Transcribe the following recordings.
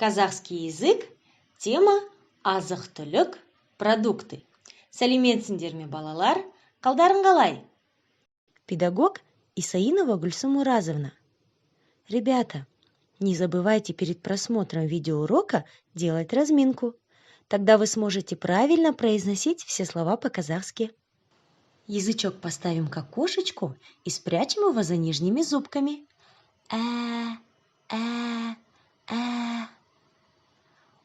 Казахский язык, тема азық-түлік продукты. Сәлеметсіңдер ме, балалар? Қалдарың қалай? Педагог Исаинова Гульсум Уразовна. Ребята, не забывайте перед просмотром видеоурока делать разминку. Тогда вы сможете правильно произносить все слова по-казахски. Язычок поставим к окошечку и спрячем его за нижними зубками.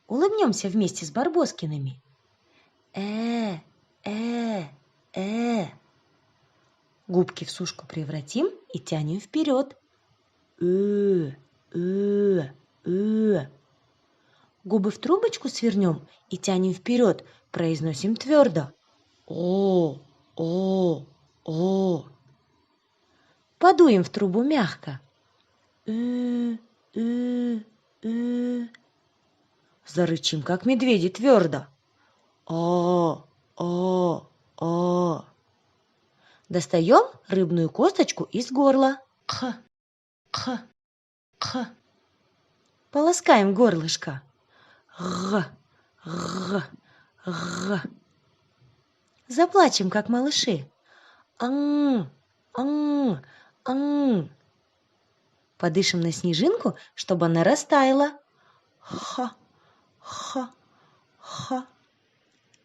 Улыбнемся вместе с Барбоскиными. Губки в сушку превратим и тянем вперед. Губы в трубочку свернем и тянем вперед, произносим твердо. О. Подуем в трубу мягко. Зарычим, как медведи, твердо. Достаем рыбную косточку из горла. Полоскаем горлышко. Заплачем, как малыши. Подышим на снежинку, чтобы она растаяла.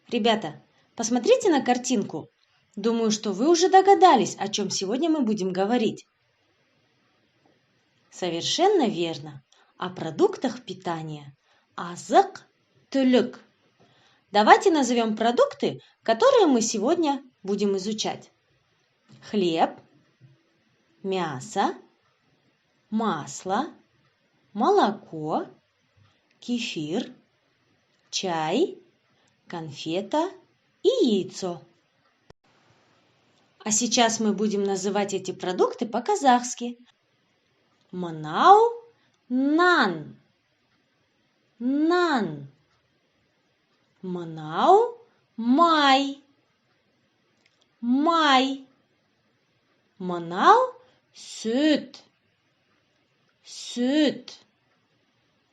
Ребята, посмотрите на картинку. Думаю, что вы уже догадались, о чем сегодня мы будем говорить. Совершенно верно. О продуктах питания. Азық-түлік. Давайте назовем продукты, которые мы сегодня будем изучать. Хлеб, мясо, масло, молоко, кефир, чай, конфета и яйцо. А сейчас мы будем называть эти продукты по-казахски. Мынау нан. Мынау май. Мынау сүт.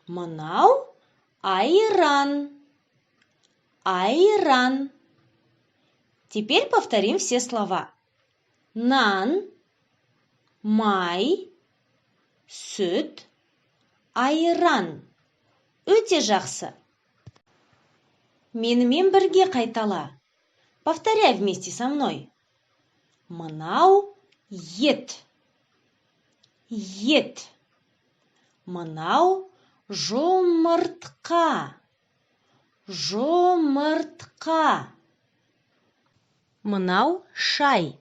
Мынау айран. Теперь повторим все слова. Нан, май, сүт, айран. Өте жақсы. Менімен бірге қайтала. Повторяй вместе со мной. Мынау ет. Мынау жұмыртқа. Мынау шай.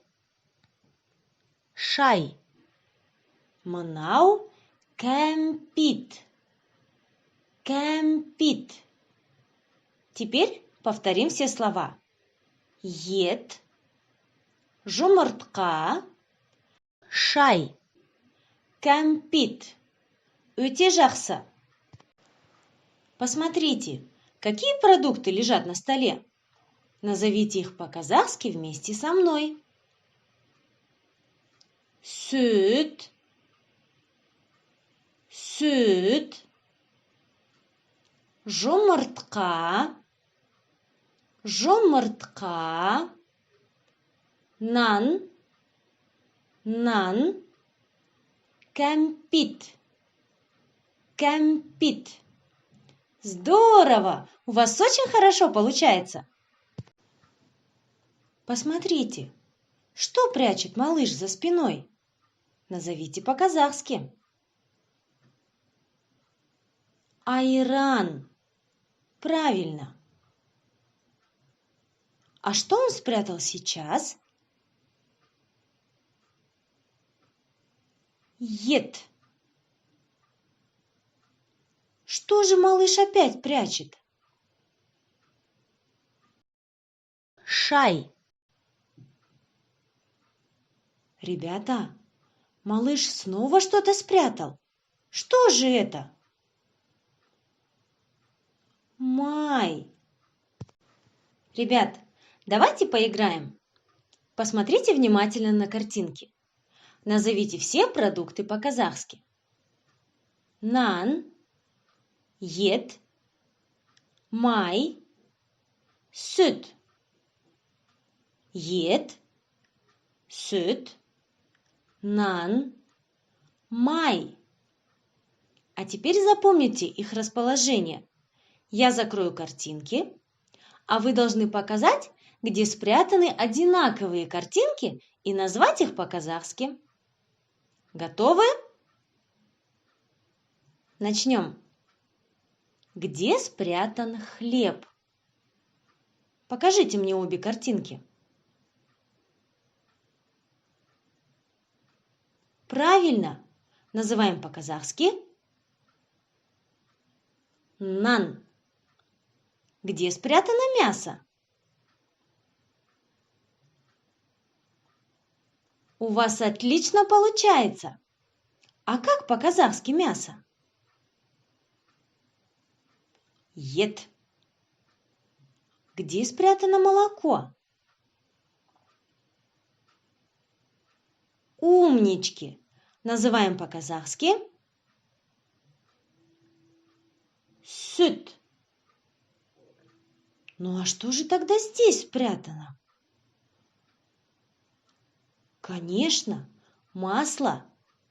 Мынау кәмпит. Теперь повторим все слова. Ет, жұмыртқа, шай, кәмпит. Өте жақсы. Посмотрите, какие продукты лежат на столе. Назовите их по-казахски вместе со мной. Сүт, жұмыртқа, нан, кәмпит. Здорово! У вас очень хорошо получается. Посмотрите, что прячет малыш за спиной? Назовите по-казахски. Айран. Правильно. А что он спрятал сейчас? Ет. Что же малыш опять прячет? Шай. Ребята, малыш снова что-то спрятал. Что же это? Май. Ребят, давайте поиграем. Посмотрите внимательно на картинки. Назовите все продукты по-казахски. Нан, ет, май, süt. Ет, süt, нан, май. А теперь запомните их расположение. Я закрою картинки, а вы должны показать, где спрятаны одинаковые картинки и назвать их по-казахски. Готовы? Начнем. Где спрятан хлеб? Покажите мне обе картинки. Правильно. Называем по-казахски нан. Где спрятано мясо? У вас отлично получается. А как по-казахски мясо? Ет. Где спрятано молоко? Умнички! Называем по-казахски süt. Ну а что же тогда здесь спрятано? Конечно, масло,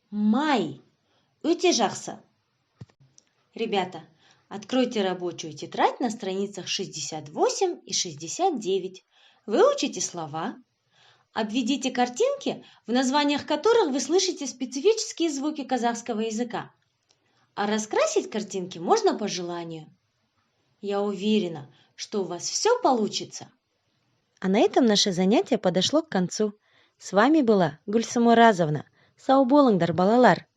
май. Өте жақсы. Ребята, откройте рабочую тетрадь на страницах 68 и 69. Выучите слова. Обведите картинки, в названиях которых вы слышите специфические звуки казахского языка. А раскрасить картинки можно по желанию. Я уверена, что у вас все получится. А на этом наше занятие подошло к концу. С вами была Гульсум Уразовна. Сау болыңдар, балалар!